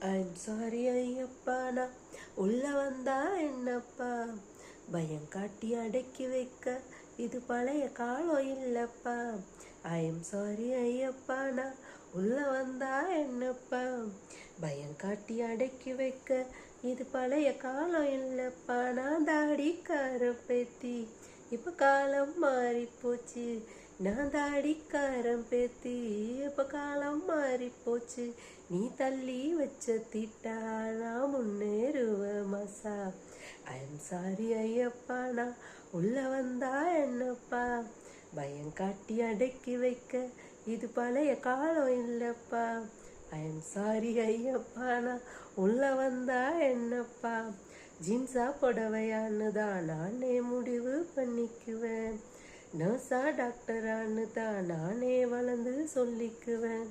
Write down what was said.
I'm sorry Ayyappa, நான் உள்ள வந்தா என்னப்பா, பயம் காட்டி அடக்கி வைக்க இது பழைய காலம் இல்லப்பா. ஐம் சாரி ஐயப்பா, நான் உள்ள வந்தா என்னப்பா, பயம் காட்டி அடக்கி வைக்க இது பழைய காலம் இல்லப்பா. நான் தாடிக்கார பேத்தி, இப்ப காலம் மாறி போச்சு. நான் தாடிக்காரன் பேத்தி, இப்ப காலம் மாறி போச்சு. நீ தள்ளி வச்ச திட்டா நான் முன்னேறுவ மசா. ஐம் சாரி ஐயப்பா, நான் உள்ள வந்தா என்னப்பா, பயம் காட்டி அடக்கி வைக்க இது பழைய காலம் இல்லப்பா. ஐம் சாரி ஐயப்பா, நான் உள்ள வந்தா என்னப்பா, ஜீன்ஸா புடவையான்னு தான் நானே முடிவு பண்ணிக்குவேன். நர்ஸா டாக்டரான்னு தான் நானே வளர்ந்து சொல்லிக்குவேன்.